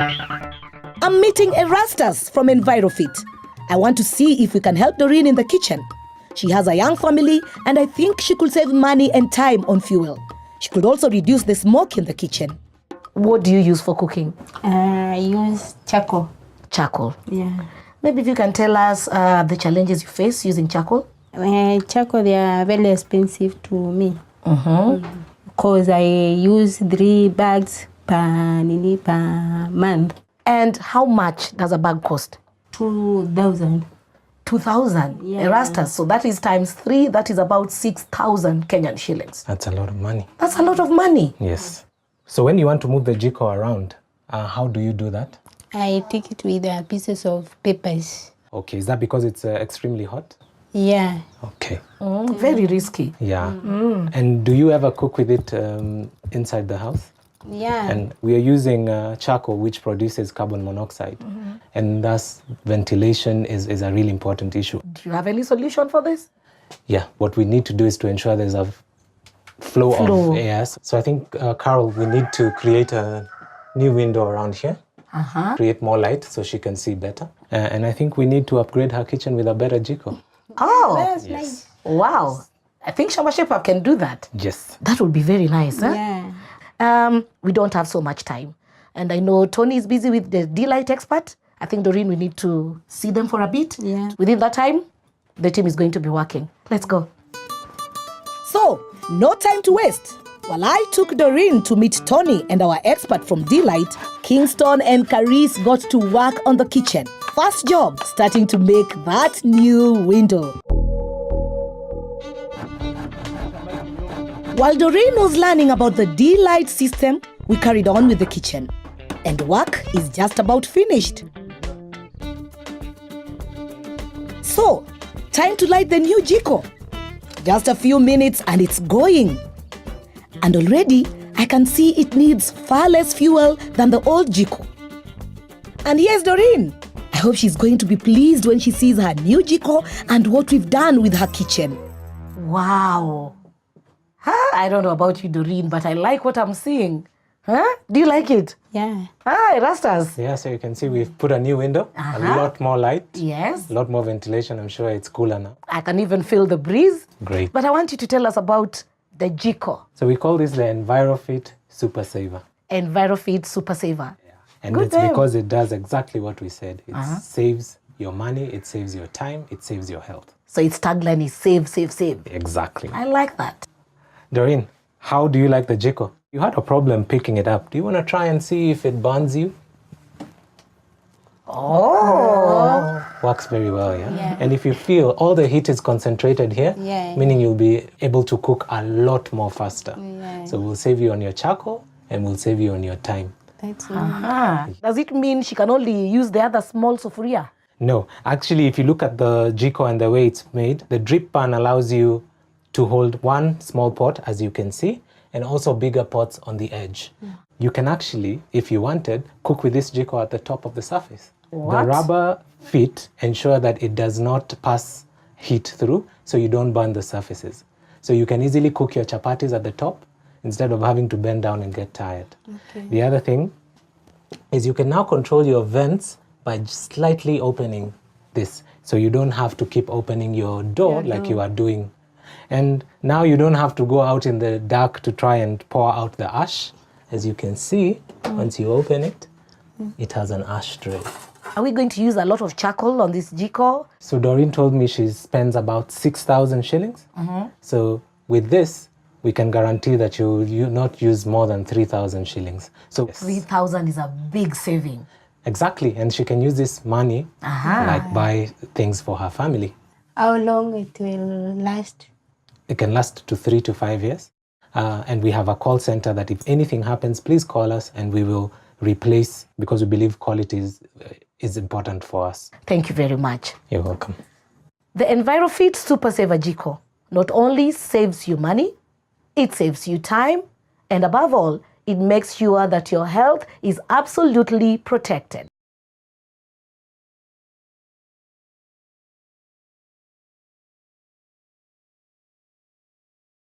I'm meeting Erastus from Envirofit. I want to see if we can help Doreen in the kitchen. She has a young family and I think she could save money and time on fuel. She could also reduce the smoke in the kitchen. What do you use for cooking? I use charcoal. Charcoal? Yeah. Maybe if you can tell us the challenges you face using charcoal? Charcoal, they are very expensive to me. Because I use 3 bags per month. And how much does a bag cost? 2,000. 2,000? Yeah. Erastus, so that is times 3, that is about 6,000 Kenyan shillings. That's a lot of money. That's a lot of money. Yes. So when you want to move the Jiko around, how do you do that? I take it with pieces of papers. Okay, is that because it's extremely hot? Yeah. Okay. Very risky. Yeah. And do you ever cook with it inside the house? Yeah. And we are using charcoal, which produces carbon monoxide. And thus, ventilation is a really important issue. Do you have any solution for this? Yeah, what we need to do is to ensure there's a flow of air. So I think, Carol, we need to create a new window around here. Create more light so she can see better. And I think we need to upgrade her kitchen with a better Jiko. Oh, That's Yes. nice. wow. I think Shamba Shepherd can do that. Yes. That would be very nice. Huh? Yeah. We don't have so much time. And I know Tony is busy with the D-Light expert. I think, Doreen, we need to see them for a bit. Yeah. Within that time, the team is going to be working. Let's go. So, no time to waste. While I took Doreen to meet Tony and our expert from D-Light, Kingston and Caris got to work on the kitchen. First job, starting to make that new window. While Doreen was learning about the D-Light system, we carried on with the kitchen. And work is just about finished. So, time to light the new Jiko. Just a few minutes and it's going. And already, I can see it needs far less fuel than the old Jiko. And here's Doreen. I hope she's going to be pleased when she sees her new Jiko and what we've done with her kitchen. Wow. I don't know about you, Doreen, but I like what I'm seeing. Do you like it? Yeah. Erastus. Yeah, so you can see we've put a new window, a lot more light, Yes. a lot more ventilation. I'm sure it's cooler now. I can even feel the breeze. Great. But I want you to tell us about the Jiko. So we call this the Envirofit SuperSaver. Envirofit SuperSaver. And Good it's name. because it does exactly what we said. It saves your money, it saves your time, it saves your health. So its tagline is save, save, save. Exactly. I like that. Doreen, how do you like the Jiko? You had a problem picking it up. Do you want to try and see if it burns you? Oh. Works very well, yeah? Yeah. And if you feel all the heat is concentrated here, Yeah. meaning you'll be able to cook a lot more faster. Yeah. So we'll save you on your charcoal and we'll save you on your time. That's nice. Does it mean she can only use the other small sufuria? No, actually, if you look at the Jiko and the way it's made, the drip pan allows you to hold one small pot, as you can see, and also bigger pots on the edge. You can actually, if you wanted, cook with this Jiko at the top of the surface. What? The rubber feet ensure that it does not pass heat through, so you don't burn the surfaces. So you can easily cook your chapatis at the top instead of having to bend down and get tired. Okay. The other thing is you can now control your vents by slightly opening this. So you don't have to keep opening your door like you are doing. And now you don't have to go out in the dark to try and pour out the ash. As you can see, once you open it, it has an ash tray. Are we going to use a lot of charcoal on this Jiko? So Doreen told me she spends about 6,000 shillings. So with this, we can guarantee that you not use more than 3,000 shillings. So 3,000 is a big saving. Exactly, and she can use this money like buy things for her family. How long it will last? It can last to 3 to 5 years. And we have a call center that if anything happens, please call us and we will replace, because we believe quality is important for us. Thank you very much. You're welcome. The Envirofit SuperSaver Jiko not only saves you money, it saves you time, and above all, it makes sure that your health is absolutely protected.